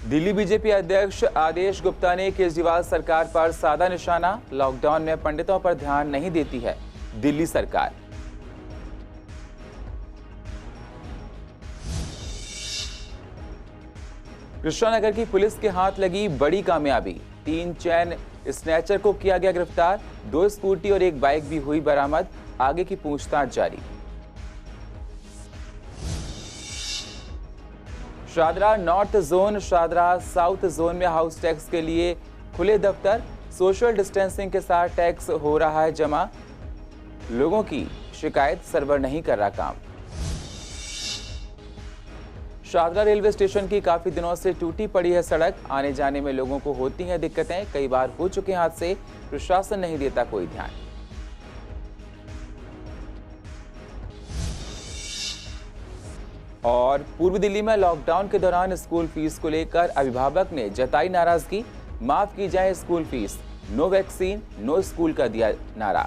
Delhi BJP अध्यक्ष आदेश गुप्ता ने केजरीवाल सरकार पर साधा निशाना। लॉकडाउन में पंडितों पर ध्यान नहीं देती है दिल्ली सरकार। कृष्णानगर की पुलिस के हाथ लगी बड़ी कामयाबी। 3 चैन स्नैचर को किया गया गिरफ्तार। 2 स्कूटी और 1 बाइक भी हुई बरामद। आगे की पूछताछ जारी। Shahdara north zone, Shahdara south zone में हाउस टैक्स के लिए खुले दफ्तर। सोशल डिस्टेंसिंग के साथ टैक्स हो रहा है जमा। लोगों की शिकायत, सर्वर नहीं कर रहा काम। शादरा रेलवे स्टेशन की काफी दिनों से टूटी पड़ी है सड़क। आने जाने में लोगों को होती हैं दिक्कतें। कई बार हो चुके हादसे, प्रशासन नहीं देता कोई ध्यान। और पूर्वी दिल्ली में लॉकडाउन के दौरान स्कूल फीस को लेकर अभिभावक ने जताई नाराजगी। माफ की जाए school fees, no vaccine no school का दिया नारा।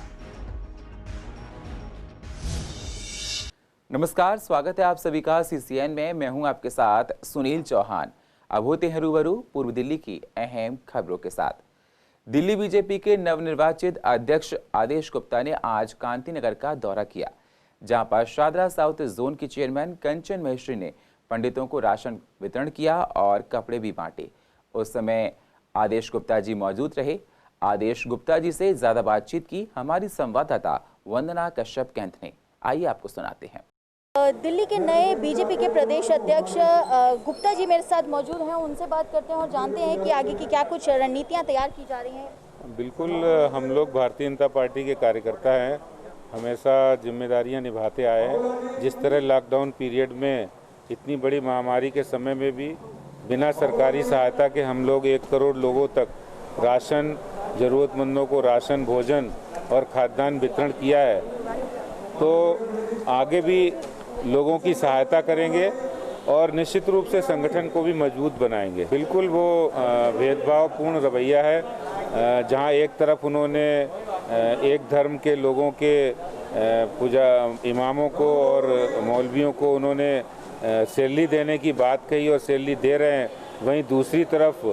नमस्कार, स्वागत है आप सभी का सीसीएन में। मैं हूं आपके साथ सुनील चौहान। अब होते हैं रूबरू पूर्व दिल्ली की अहम खबरों के साथ। दिल्ली बीजेपी के नवनिर्वाचित अध्यक्ष आदेश गुप्ता ने आज कांति नगर का दौरा किया, जहां पर शादरा साउथ जोन की चेयरमैन कंचन महेश्वरी ने पंडितों को राशन वितरण किया और कपड़े भी बांटे। उस समय आदेश गुप्ता जी मौजूद रहे। आदेश गुप्ता जी से ज्यादा बातचीत की हमारी संवाददाता वंदना कश्यप कैंथ ने। आइए आपको सुनाते हैं। दिल्ली के नए बीजेपी के प्रदेश अध्यक्ष गुप्ता जी मेरे साथ मौजूद हैं। उनसे बात करते हैं और जानते हैं कि आगे की क्या कुछ रणनीतियां तैयार की जा रही हैं। बिल्कुल, हम लोग भारतीय जनता पार्टी के कार्यकर्ता हैं, हमेशा जिम्मेदारियां निभाते आए हैं। जिस तरह लॉकडाउन पीरियड में इतनी बड़ी महामारी के समय में भी बिना सरकारी सहायता के हम लोग 1 करोड़ लोगों तक राशन, ज़रूरतमंदों को राशन, भोजन और खाद्यान्न वितरण किया है, तो आगे भी लोगों की सहायता करेंगे और निश्चित रूप से संगठन को भी मजबूत बनाएंगे। बिल्कुल वो भेदभावपूर्ण रवैया है, जहां एक तरफ उन्होंने एक धर्म के लोगों के पूजा इमामों को और मौलवियों को उन्होंने सैलरी देने की बात कही और सैलरी दे रहे हैं, वहीं दूसरी तरफ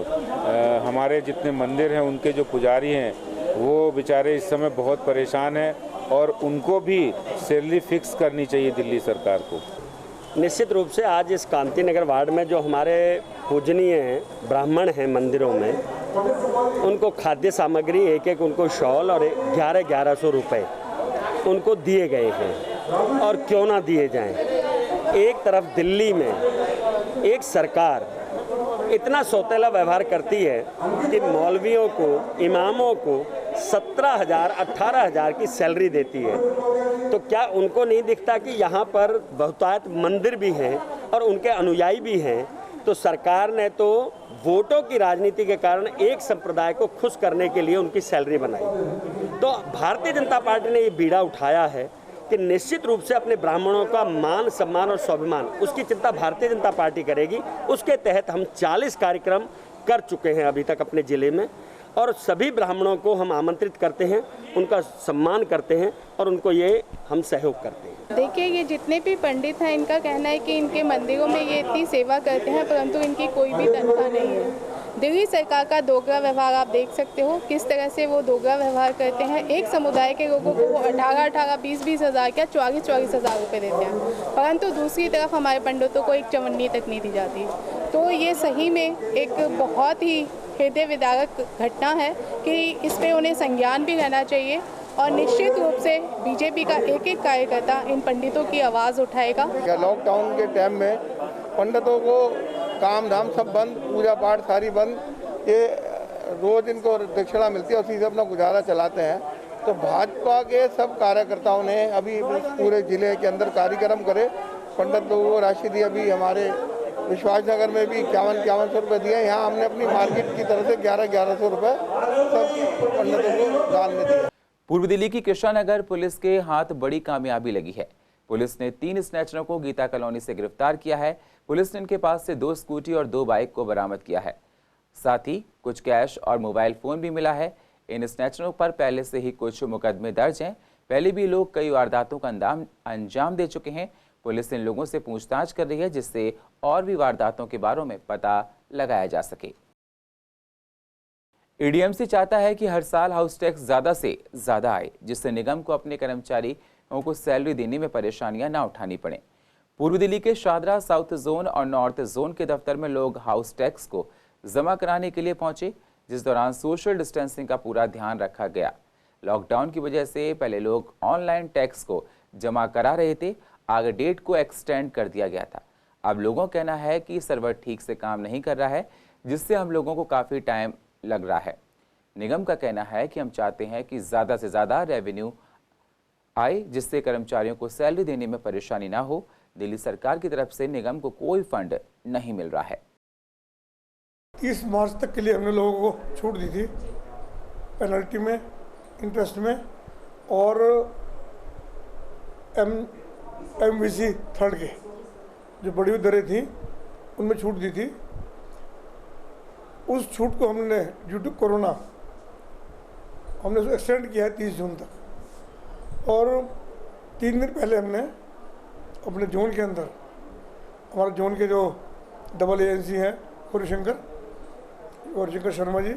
हमारे जितने मंदिर हैं उनके जो पुजारी हैं वो बेचारे इस समय बहुत परेशान हैं और उनको भी सैलरी फिक्स करनी चाहिए दिल्ली सरकार को। निश्चित रूप से आज इस कांति नगर वार्ड में जो हमारे पूजनीय हैं ब्राह्मण हैं मंदिरों में, उनको खाद्य सामग्री एक उनको शॉल और 1100 रुपये उनको दिए गए हैं। और क्यों ना दिए जाएं। एक तरफ दिल्ली में एक सरकार इतना सौतेला व्यवहार करती है कि मौलवियों को, इमामों को 17,000, 18,000 की सैलरी देती है, तो क्या उनको नहीं दिखता कि यहाँ पर बहुतायत मंदिर भी हैं और उनके अनुयायी भी हैं। तो सरकार ने तो वोटों की राजनीति के कारण एक संप्रदाय को खुश करने के लिए उनकी सैलरी बनाई। तो भारतीय जनता पार्टी ने ये बीड़ा उठाया है कि निश्चित रूप से अपने ब्राह्मणों का मान, सम्मान और स्वाभिमान, उसकी चिंता भारतीय जनता पार्टी करेगी। उसके तहत हम 40 कार्यक्रम कर चुके हैं अभी तक अपने ज़िले में और सभी ब्राह्मणों को हम आमंत्रित करते हैं, उनका सम्मान करते हैं और उनको ये हम सहयोग करते हैं। देखिए, ये जितने भी पंडित हैं, इनका कहना है कि इनके मंदिरों में ये इतनी सेवा करते हैं परंतु इनकी कोई भी तनख्वाह नहीं है। दिल्ली सरकार का दोगला व्यवहार आप देख सकते हो, किस तरह से वो दोगला व्यवहार करते हैं। एक समुदाय के लोगों को वो 18,000, 20,000 हज़ार क्या 24,000 रुपये देते हैं, परंतु दूसरी तरफ हमारे पंडितों को एक चवन्नी तक नहीं दी जाती। तो ये सही में एक बहुत ही हृदय विदारक घटना है कि इस पे उन्हें संज्ञान भी रहना चाहिए और निश्चित रूप से बीजेपी का एक कार्यकर्ता इन पंडितों की आवाज़ उठाएगा। लॉकडाउन के टाइम में पंडितों को काम धाम सब बंद, पूजा पाठ सारी बंद। ये रोज इनको दक्षिणा मिलती है, उसी से अपना गुजारा चलाते हैं। तो भाजपा के सब कार्यकर्ताओं ने अभी पूरे जिले के अंदर कार्यक्रम करे, पंडित लोगों को राशि दी। अभी हमारे विश्वासनगर में भी 5100 रुपये दिए। यहाँ हमने अपनी मार्केट की तरफ से 1100 रुपये सब पंडितों को दान में दिए। पूर्व दिल्ली की कृष्णानगर पुलिस के हाथ बड़ी कामयाबी लगी है। पुलिस ने 3 स्नैचरों को गीता कॉलोनी से गिरफ्तार किया है। पुलिस ने इनके पास से 2 स्कूटी और 2 बाइक को बरामद किया है। साथ ही कुछ कैश और मोबाइल फोन भी मिला है। इन स्नैचरों पर पहले से ही कुछ मुकदमे दर्ज हैं। पहले भी लोग कई वारदातों का अंजाम दे चुके हैं। पुलिस इन लोगों से पूछताछ कर रही है, जिससे और भी वारदातों के बारे में पता लगाया जा सके। एडीएमसी चाहता है कि हर साल हाउस टैक्स ज्यादा से ज्यादा आए, जिससे निगम को अपने कर्मचारियों को सैलरी देने में परेशानियां ना उठानी पड़े। पूर्व दिल्ली के शादरा साउथ जोन और नॉर्थ जोन के दफ्तर में लोग हाउस टैक्स को जमा कराने के लिए पहुंचे, जिस दौरान सोशल डिस्टेंसिंग का पूरा ध्यान रखा गया। लॉकडाउन की वजह से पहले लोग ऑनलाइन टैक्स को जमा करा रहे थे, आगे डेट को एक्सटेंड कर दिया गया था। अब लोगों का कहना है कि सर्वर ठीक से काम नहीं कर रहा है, जिससे हम लोगों को काफ़ी टाइम लग रहा है। निगम का कहना है कि हम चाहते हैं कि ज़्यादा से ज़्यादा रेवेन्यू आए, जिससे कर्मचारियों को सैलरी देने में परेशानी ना हो। दिल्ली सरकार की तरफ से निगम को कोई फंड नहीं मिल रहा है। 30 मार्च तक के लिए हमने लोगों को छूट दी थी, पेनल्टी में, इंटरेस्ट में और MVC थर्ड के जो बढ़ी हुई दरें थी उनमें छूट दी थी। उस छूट को हमने ड्यू टू कोरोना हमने उसको एक्सटेंड किया है 30 जून तक। और 3 दिन पहले हमने अपने जोन के अंदर, हमारे जोन के जो डबल एजेंसी हैं गौरीशंकर शर्मा जी,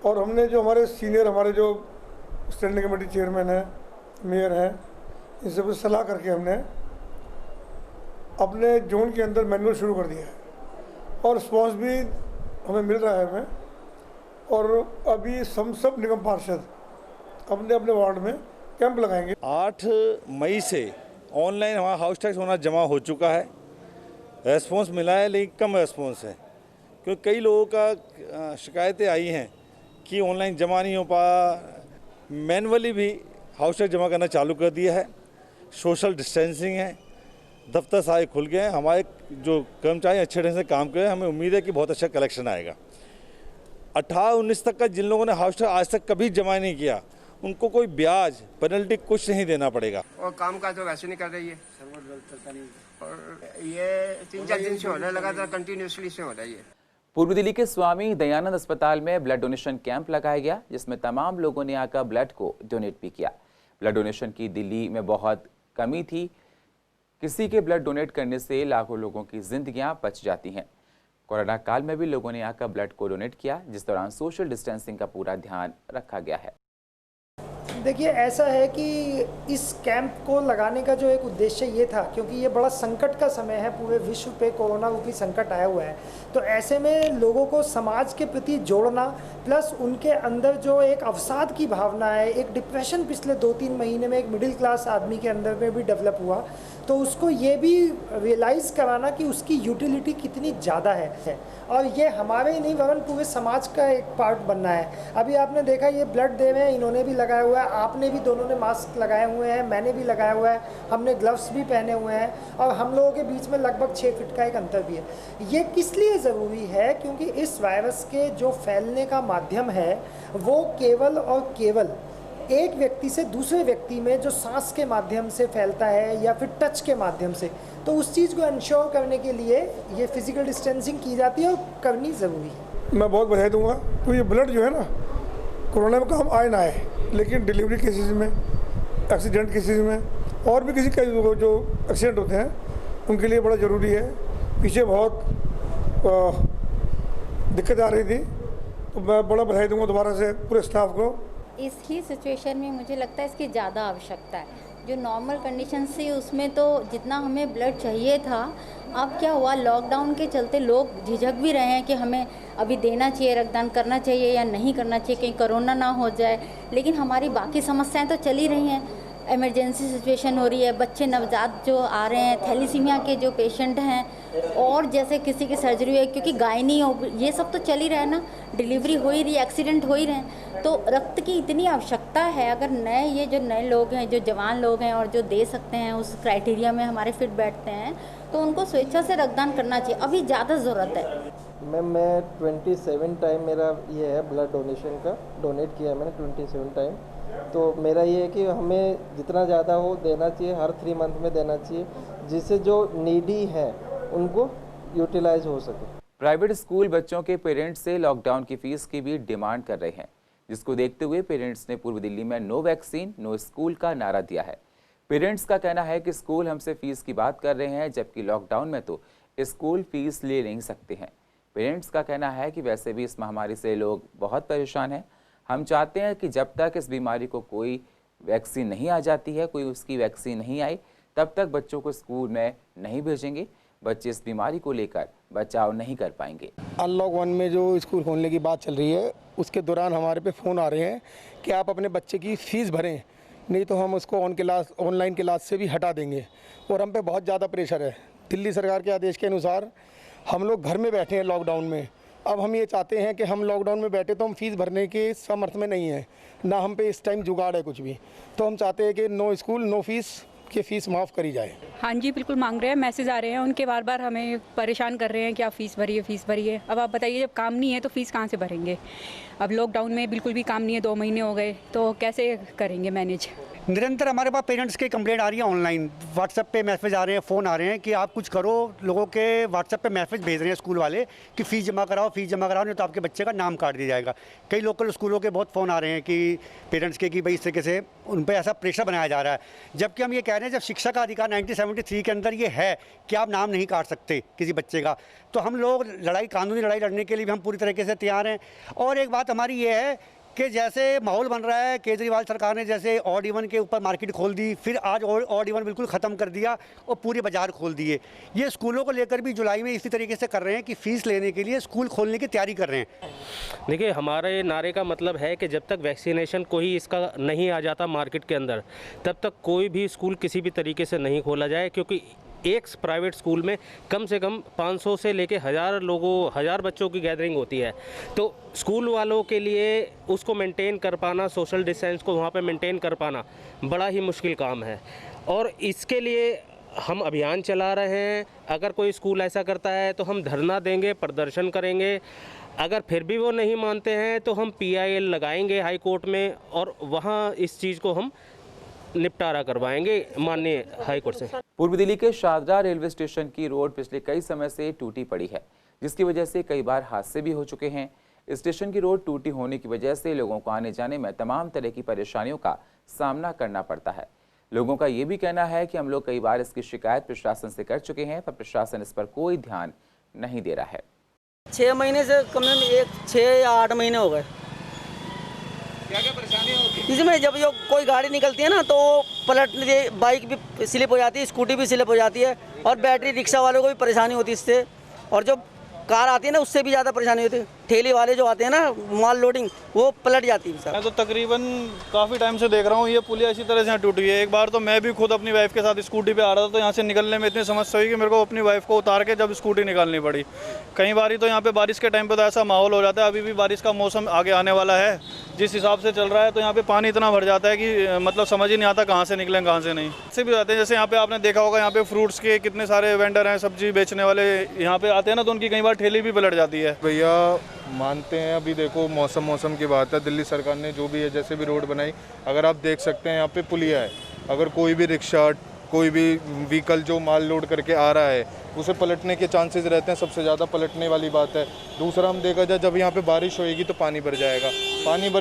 और हमने जो हमारे सीनियर, हमारे जो स्टैंडिंग कमेटी चेयरमैन हैं, मेयर हैं, इन सब से सलाह करके हमने अपने जोन के अंदर मैनुअल शुरू कर दिया है और रिस्पॉन्स भी हमें मिल रहा है हमें। और अभी सब निगम पार्षद अपने अपने वार्ड में कैंप लगाएंगे। 8 मई से ऑनलाइन हमारा हाउस टैक्स होना जमा हो चुका है। रेस्पॉन्स मिला है लेकिन कम रेस्पॉन्स है, क्योंकि कई लोगों का शिकायतें आई हैं कि ऑनलाइन जमा नहीं हो पाया। मैनुअली भी हाउस टैक्स जमा करना चालू कर दिया है। सोशल डिस्टेंसिंग है, दफ्तर सारे खुल गए हैं, हमारे जो कर्मचारी अच्छे ढंग से काम कर रहे हैं, हमें उम्मीद है कि बहुत अच्छा कलेक्शन आएगा। 18-19 तक का जिन लोगों ने हाउस टैक्स आज तक कभी जमा नहीं किया, उनको कोई ब्याज पेनल्टी कुछ नहीं देना पड़ेगा। और काम का तो वैसे नहीं कर रही है, और ये 3-4 दिन से हो रहा है, लगातार कंटिन्यूसली से हो रहा है ये। पूर्व दिल्ली के स्वामी दयानंद अस्पताल में ब्लड डोनेशन कैंप लगाया गया, जिसमें तमाम लोगों ने आकर ब्लड को डोनेट भी किया। ब्लड डोनेशन की दिल्ली में बहुत कमी थी। किसी के ब्लड डोनेट करने से लाखों लोगों की जिंदगियां बच जाती हैं। कोरोना काल में भी लोगों ने आकर ब्लड को डोनेट किया, जिस दौरान सोशल डिस्टेंसिंग का पूरा ध्यान रखा गया है। देखिए, ऐसा है कि इस कैंप को लगाने का जो एक उद्देश्य ये था, क्योंकि ये बड़ा संकट का समय है, पूरे विश्व पे कोरोना रूपी संकट आया हुआ है, तो ऐसे में लोगों को समाज के प्रति जोड़ना, प्लस उनके अंदर जो एक अवसाद की भावना है, एक डिप्रेशन पिछले 2-3 महीने में एक मिडिल क्लास आदमी के अंदर में भी डेवलप हुआ, तो उसको ये भी रियलाइज़ कराना कि उसकी यूटिलिटी कितनी ज़्यादा है। और ये हमारे ही नहीं वरन पूरे समाज का एक पार्ट बनना है। अभी आपने देखा ये ब्लड दे रहे हैं, इन्होंने भी लगाया हुआ है, आपने भी, दोनों ने मास्क लगाए हुए हैं, मैंने भी लगाया हुआ है, हमने ग्लव्स भी पहने हुए हैं, और हम लोगों के बीच में लगभग 6 फीट का एक अंतर भी है। ये किस लिए ज़रूरी है? क्योंकि इस वायरस के जो फैलने का माध्यम है वो केवल और केवल एक व्यक्ति से दूसरे व्यक्ति में जो सांस के माध्यम से फैलता है या फिर टच के माध्यम से, तो उस चीज़ को इंश्योर करने के लिए ये फिजिकल डिस्टेंसिंग की जाती है और करनी ज़रूरी है। मैं बहुत बधाई दूंगा। तो ये ब्लड जो है ना, कोरोना में काम आए ना आए, लेकिन डिलीवरी केसेस में, एक्सीडेंट केसेस में और भी किसी का जो एक्सीडेंट होते हैं उनके लिए बड़ा ज़रूरी है। पीछे बहुत दिक्कत आ रही थी, तो मैं बड़ा बधाई दूंगा दोबारा से पूरे स्टाफ को। इस ही सिचुएशन में मुझे लगता है इसकी ज़्यादा आवश्यकता है। जो नॉर्मल कंडीशन से उसमें तो जितना हमें ब्लड चाहिए था, अब क्या हुआ, लॉकडाउन के चलते लोग झिझक भी रहे हैं कि हमें अभी देना चाहिए, रक्तदान करना चाहिए या नहीं करना चाहिए, कहीं कोरोना ना हो जाए। लेकिन हमारी बाकी समस्याएं तो चल ही रही हैं। इमरजेंसी सिचुएशन हो रही है, बच्चे नवजात जो आ रहे हैं, थैलीसीमिया के जो पेशेंट हैं, और जैसे किसी की सर्जरी है, क्योंकि गायनी हो, ये सब तो चल ही रहा है ना, डिलीवरी हो ही रही है, एक्सीडेंट हो ही रहे हैं, तो रक्त की इतनी आवश्यकता है। अगर ये जो नए लोग हैं, जो जवान लोग हैं और जो दे सकते हैं, उस क्राइटेरिया में हमारे फिट बैठते हैं, तो उनको स्वेच्छा से रक्तदान करना चाहिए। अभी ज़्यादा ज़रूरत है। मैं 27 टाइम मेरा ये है ब्लड डोनेशन का, डोनेट किया मैंने 27 टाइम। तो मेरा ये है कि हमें जितना ज़्यादा हो देना चाहिए, हर 3 मंथ में देना चाहिए, जिससे जो नीडी है उनको यूटिलाइज हो सके। प्राइवेट स्कूल बच्चों के पेरेंट्स से लॉकडाउन की फीस की भी डिमांड कर रहे हैं, जिसको देखते हुए पेरेंट्स ने पूर्व दिल्ली में नो वैक्सीन नो स्कूल का नारा दिया है। पेरेंट्स का कहना है कि स्कूल हमसे फीस की बात कर रहे हैं, जबकि लॉकडाउन में तो स्कूल फीस ले नहीं सकते हैं। पेरेंट्स का कहना है कि वैसे भी इस महामारी से लोग बहुत परेशान हैं। हम चाहते हैं कि जब तक इस बीमारी को कोई वैक्सीन नहीं आ जाती है, कोई उसकी वैक्सीन नहीं आई, तब तक बच्चों को स्कूल में नहीं भेजेंगे। बच्चे इस बीमारी को लेकर बचाव नहीं कर पाएंगे। अनलॉक 1 में जो स्कूल खोलने की बात चल रही है, उसके दौरान हमारे पे फ़ोन आ रहे हैं कि आप अपने बच्चे की फ़ीस भरें, नहीं तो हम उसको ऑनलाइन क्लास से भी हटा देंगे। और हम पे बहुत ज़्यादा प्रेशर है। दिल्ली सरकार के आदेश के अनुसार हम लोग घर में बैठे हैं लॉकडाउन में। अब हम ये चाहते हैं कि हम लॉकडाउन में बैठे तो हम फीस भरने के सामर्थ्य में नहीं है, ना हम पे इस टाइम जुगाड़ है कुछ भी। तो हम चाहते हैं कि नो स्कूल नो फीस की फ़ीस माफ़ करी जाए। हाँ जी, बिल्कुल मांग रहे हैं, मैसेज आ रहे हैं उनके, बार बार हमें परेशान कर रहे हैं कि आप फ़ीस भरिए। अब आप बताइए, जब काम नहीं है तो फ़ीस कहाँ से भरेंगे? अब लॉकडाउन में बिल्कुल भी काम नहीं है, 2 महीने हो गए, तो कैसे करेंगे मैनेज? निरंतर हमारे पास पेरेंट्स की कंप्लेंट आ रही है, ऑनलाइन व्हाट्सएप पे मैसेज आ रहे हैं, फ़ोन आ रहे हैं कि आप कुछ करो। लोगों के व्हाट्सएप पे मैसेज भेज रहे हैं स्कूल वाले कि फ़ीस जमा कराओ, नहीं तो आपके बच्चे का नाम काट दिया जाएगा। कई लोकल स्कूलों के बहुत फ़ोन आ रहे हैं कि पेरेंट्स के कि भाई इस तरीके से उन पर ऐसा प्रेशर बनाया जा रहा है। जबकि हम ये कह रहे हैं, जब शिक्षा का अधिकार 1973 के अंदर ये है कि आप नाम नहीं काट सकते किसी बच्चे का, तो हम लोग कानूनी लड़ाई लड़ने के लिए भी हम पूरी तरीके से तैयार हैं। और एक बात हमारी ये है कि जैसे माहौल बन रहा है, केजरीवाल सरकार ने जैसे ऑड इवन के ऊपर मार्केट खोल दी, फिर आज ऑड इवन बिल्कुल ख़त्म कर दिया और पूरे बाज़ार खोल दिए। ये स्कूलों को लेकर भी जुलाई में इसी तरीके से कर रहे हैं कि फ़ीस लेने के लिए स्कूल खोलने की तैयारी कर रहे हैं। देखिए, हमारे नारे का मतलब है कि जब तक वैक्सीनेशन कोई इसका नहीं आ जाता मार्केट के अंदर, तब तक कोई भी स्कूल किसी भी तरीके से नहीं खोला जाए, क्योंकि एक प्राइवेट स्कूल में कम से कम 500 से लेके 1000 बच्चों की गैदरिंग होती है। तो स्कूल वालों के लिए उसको मेंटेन कर पाना, सोशल डिस्टेंस को वहाँ पे मेंटेन कर पाना बड़ा ही मुश्किल काम है। और इसके लिए हम अभियान चला रहे हैं। अगर कोई स्कूल ऐसा करता है तो हम धरना देंगे, प्रदर्शन करेंगे। अगर फिर भी वो नहीं मानते हैं तो हम PIL लगाएंगे हाई कोर्ट में, और वहाँ इस चीज़ को हम निपटारा करवाएंगे माननीय हाई कोर्ट से। पूर्व दिल्ली के शारदा रेलवे स्टेशन की रोड पिछले कई समय से टूटी पड़ी है, जिसकी वजह से कई बार हादसे भी हो चुके हैं। स्टेशन की रोड टूटी होने की वजह से लोगों को आने जाने में तमाम तरह की परेशानियों का सामना करना पड़ता है। लोगों का ये भी कहना है कि हम लोग कई बार इसकी शिकायत प्रशासन से कर चुके हैं, पर प्रशासन इस पर कोई ध्यान नहीं दे रहा है। 6 महीने से कम से कम 6 या 8 महीने हो गए। क्या परेशानी होती है इसमें? जब जो कोई गाड़ी निकलती है ना, तो पलट बाइक भी स्लिप हो जाती है, स्कूटी भी स्लिप हो जाती है, और बैटरी रिक्शा वालों को भी परेशानी होती है इससे। और जो कार आती है ना, उससे भी ज़्यादा परेशानी होती है। ठेले वाले जो आते हैं ना माल लोडिंग, वो पलट जाती है। मैं तो तकरीबन काफ़ी टाइम से देख रहा हूँ ये पुलिया इसी तरह से यहाँ टूटी है। एक बार तो मैं भी खुद अपनी वाइफ के साथ स्कूटी पे आ रहा था, तो यहाँ से निकलने में इतनी समस्या हुई कि मेरे को अपनी वाइफ को उतार के जब स्कूटी निकालनी पड़ी। कई बारी तो यहाँ पे बारिश के टाइम पे तो ऐसा माहौल हो जाता है, अभी भी बारिश का मौसम आगे आने वाला है, जिस हिसाब से चल रहा है, तो यहाँ पे पानी इतना भर जाता है कि मतलब समझ ही नहीं आता कहाँ से निकलें कहाँ से नहीं। से भी जाते हैं, जैसे यहाँ पे आपने देखा होगा, यहाँ पे फ्रूट्स के कितने सारे वेंडर हैं, सब्जी बेचने वाले यहाँ पे आते हैं ना, तो उनकी कई बार ठेली भी पलट जाती है। भैया मानते हैं, अभी देखो मौसम की बात है, दिल्ली सरकार ने जो भी है जैसे भी रोड बनाई, अगर आप देख सकते हैं यहाँ पे पुलिया है, अगर कोई भी रिक्शा कोई भी व्हीकल जो माल लोड करके आ रहा है उसे पलटने के चांसेस रहते हैं, सबसे ज़्यादा पलटने वाली बात है। दूसरा हम देखा जाए, जब यहाँ पे बारिश होएगी तो पानी भर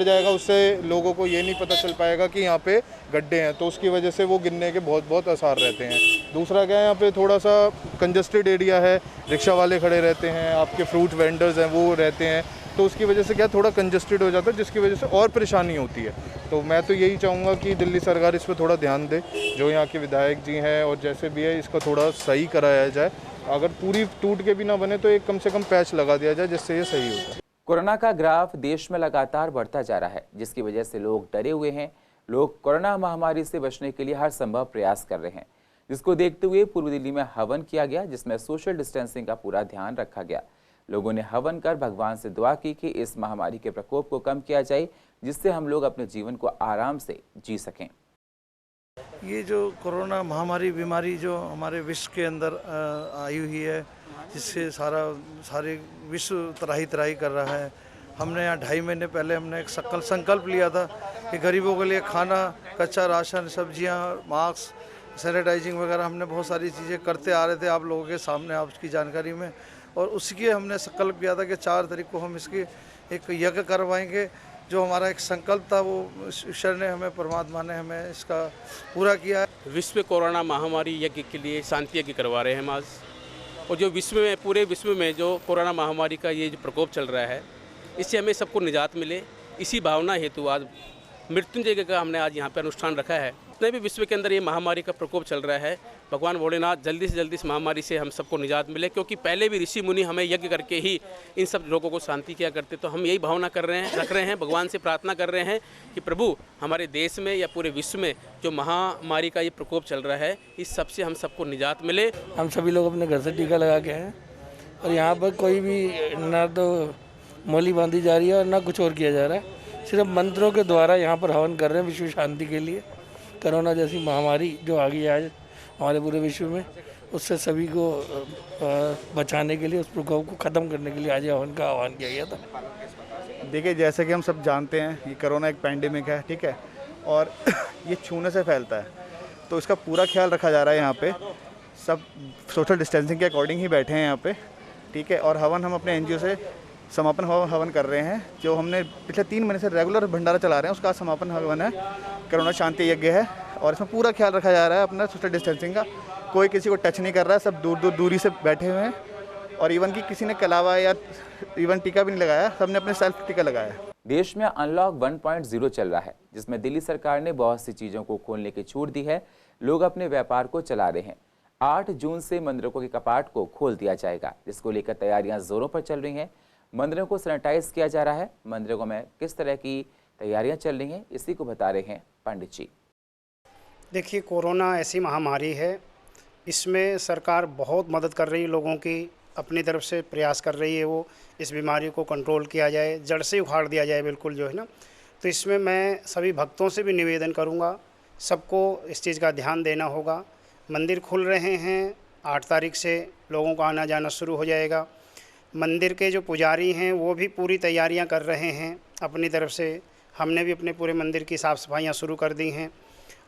जाएगा, उससे लोगों को ये नहीं पता चल पाएगा कि यहाँ पे गड्ढे हैं, तो उसकी वजह से वो गिरने के बहुत आसार रहते हैं। दूसरा क्या है, यहाँ पे थोड़ा सा कंजस्टेड एरिया है, रिक्शा वाले खड़े रहते हैं, आपके फ्रूट वेंडर्स हैं वो रहते हैं, तो उसकी वजह से क्या थोड़ा कंजस्टेड हो जाता है, जिसकी वजह से और परेशानी होती है। तो मैं तो यही चाहूँगा कि दिल्ली सरकार इस पर थोड़ा ध्यान दे, जो यहाँ के विधायक जी हैं और जैसे भी है इसका थोड़ा सही कराया जाए। अगर पूरी टूट के भी ना बने तो एक कम से कम पैच लगा दिया जाए, जिससे ये सही हो जाए। कोरोना का ग्राफ देश में लगातार बढ़ता जा रहा है, जिसकी वजह से लोग डरे हुए हैं। लोग कोरोना महामारी से बचने के लिए हर संभव प्रयास कर रहे हैं, जिसको देखते हुए पूर्व दिल्ली में हवन किया गया, जिसमें सोशल डिस्टेंसिंग का पूरा ध्यान रखा गया। लोगों ने हवन कर भगवान से दुआ की कि इस महामारी के प्रकोप को कम किया जाए, जिससे हम लोग अपने जीवन को आराम से जी सकें। ये जो कोरोना महामारी बीमारी जो हमारे विश्व के अंदर आई हुई है, जिससे सारे विश्व त्राही कर रहा है। हमने यहाँ 2.5 महीने पहले हमने एक संकल्प लिया था कि गरीबों के लिए खाना, कच्चा राशन, सब्जियाँ, मास्क, सैनिटाइजिंग वगैरह हमने बहुत सारी चीज़ें करते आ रहे थे आप लोगों के सामने, आपकी जानकारी में। और उसकी हमने संकल्प किया था कि 4 तारीख को हम इसकी एक यज्ञ करवाएंगे, जो हमारा एक संकल्प था वो ईश्वर ने हमें, परमात्मा ने हमें इसका पूरा किया। विश्व में कोरोना महामारी यज्ञ के लिए शांति यज्ञ करवा रहे हैं हम आज। और जो विश्व में, पूरे विश्व में जो कोरोना महामारी का ये जो प्रकोप चल रहा है, इससे हमें सबको निजात मिले, इसी भावना हेतु आज मृत्युंजय यज्ञ का हमने आज यहाँ पे अनुष्ठान रखा है। जितने भी विश्व के अंदर ये महामारी का प्रकोप चल रहा है, भगवान भोलेनाथ जल्दी से जल्दी इस महामारी से हम सबको निजात मिले, क्योंकि पहले भी ऋषि मुनि हमें यज्ञ करके ही इन सब रोगों को शांति किया करते। तो हम यही भावना रख रहे हैं, भगवान से प्रार्थना कर रहे हैं कि प्रभु हमारे देश में या पूरे विश्व में जो महामारी का ये प्रकोप चल रहा है, इस सब से हम सबको निजात मिले। हम सभी लोग अपने घर से टीका लगा के हैं और यहाँ पर कोई भी ना तो मौली बांधी जा रही है और ना कुछ और किया जा रहा है। सिर्फ मंत्रों के द्वारा यहाँ पर हवन कर रहे हैं विश्व शांति के लिए। कोरोना जैसी महामारी जो आ गई आज हमारे पूरे विश्व में, उससे सभी को बचाने के लिए, उस प्रकोप को ख़त्म करने के लिए आज हवन का आह्वान किया गया था। देखिए, जैसे कि हम सब जानते हैं ये कोरोना एक पैंडेमिक है, ठीक है, और ये छूने से फैलता है, तो इसका पूरा ख्याल रखा जा रहा है। यहाँ पे सब सोशल डिस्टेंसिंग के अकॉर्डिंग ही बैठे हैं यहाँ पे, ठीक है। और हवन हम अपने NGO से समापन हवन कर रहे हैं, जो हमने पिछले 3 महीने से रेगुलर भंडारा चला रहे हैं, उसका समापन हवन है, कोरोना शांति यज्ञ है। और इसमें पूरा ख्याल रखा जा रहा है अपना सोशल डिस्टेंसिंग का। कोई किसी को टच नहीं कर रहा है, सब दूरी से बैठे हुए हैं। और इवन कि किसी ने कलावा या इवन टीका भी नहीं लगाया, सबने अपने सेल्फ टीका लगाया। देश में अनलॉक 1.0 चल रहा है, जिसमें दिल्ली सरकार ने बहुत सी चीज़ों को खोलने की छूट दी है। लोग अपने व्यापार को चला रहे हैं। 8 जून से मंदिरों के कपाट को खोल दिया जाएगा, जिसको लेकर तैयारियां जोरों पर चल रही हैं। मंदिरों को सैनिटाइज किया जा रहा है। मंदिरों में किस तरह की तैयारियां चल रही हैं, इसी को बता रहे हैं पंडित जी। देखिए, कोरोना ऐसी महामारी है, इसमें सरकार बहुत मदद कर रही है लोगों की, अपनी तरफ से प्रयास कर रही है वो इस बीमारी को कंट्रोल किया जाए, जड़ से उखाड़ दिया जाए बिल्कुल, जो है ना। तो इसमें मैं सभी भक्तों से भी निवेदन करूँगा, सबको इस चीज़ का ध्यान देना होगा। मंदिर खुल रहे हैं, 8 तारीख से लोगों का आना जाना शुरू हो जाएगा। मंदिर के जो पुजारी हैं वो भी पूरी तैयारियां कर रहे हैं अपनी तरफ से। हमने भी अपने पूरे मंदिर की साफ़ सफाइयाँ शुरू कर दी हैं।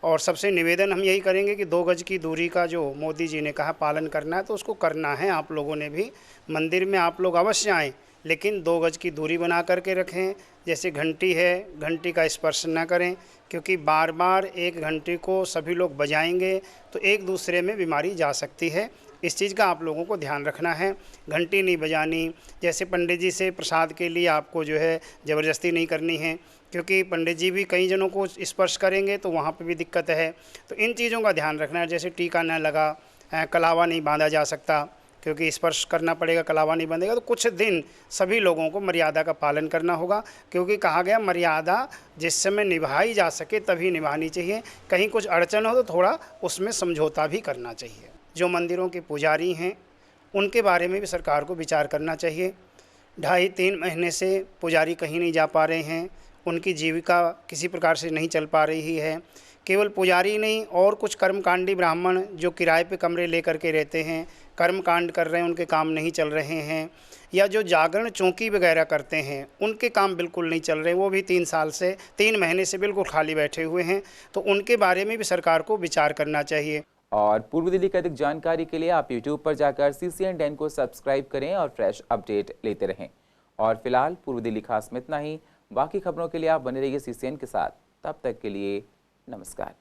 और सबसे निवेदन हम यही करेंगे कि 2 गज की दूरी का जो मोदी जी ने कहा पालन करना है, तो उसको करना है। आप लोगों ने भी मंदिर में आप लोग अवश्य आएँ, लेकिन 2 गज की दूरी बना करके रखें। जैसे घंटी है, घंटी का स्पर्श न करें, क्योंकि बार बार एक घंटी को सभी लोग बजाएंगे तो एक दूसरे में बीमारी जा सकती है। इस चीज़ का आप लोगों को ध्यान रखना है। घंटी नहीं बजानी। जैसे पंडित जी से प्रसाद के लिए आपको जो है ज़बरदस्ती नहीं करनी है, क्योंकि पंडित जी भी कई जनों को स्पर्श करेंगे तो वहाँ पे भी दिक्कत है। तो इन चीज़ों का ध्यान रखना है। जैसे टीका न लगा, कलावा नहीं बांधा जा सकता, क्योंकि स्पर्श करना पड़ेगा, कलावा नहीं बंधेगा। तो कुछ दिन सभी लोगों को मर्यादा का पालन करना होगा, क्योंकि कहा गया मर्यादा जिस समय निभाई जा सके तभी निभानी चाहिए। कहीं कुछ अड़चन हो तो थोड़ा उसमें समझौता भी करना चाहिए। जो मंदिरों के पुजारी हैं उनके बारे में भी सरकार को विचार करना चाहिए। 2.5-3 महीने से पुजारी कहीं नहीं जा पा रहे हैं, उनकी जीविका किसी प्रकार से नहीं चल पा रही है। केवल पुजारी नहीं, और कुछ कर्मकांडी ब्राह्मण जो किराए पे कमरे लेकर के रहते हैं, कर्मकांड कर रहे हैं, उनके काम नहीं चल रहे हैं। या जो जागरण चौकी वगैरह करते हैं, उनके काम बिल्कुल नहीं चल रहे, वो भी 3 महीने से बिल्कुल खाली बैठे हुए हैं। तो उनके बारे में भी सरकार को विचार करना चाहिए। और पूर्व दिल्ली की अधिक जानकारी के लिए आप YouTube पर जाकर CCN10 को सब्सक्राइब करें और फ्रेश अपडेट लेते रहें। और फिलहाल पूर्व दिल्ली खास में इतना ही। बाकी खबरों के लिए आप बने रहिए CCN के साथ। तब तक के लिए नमस्कार।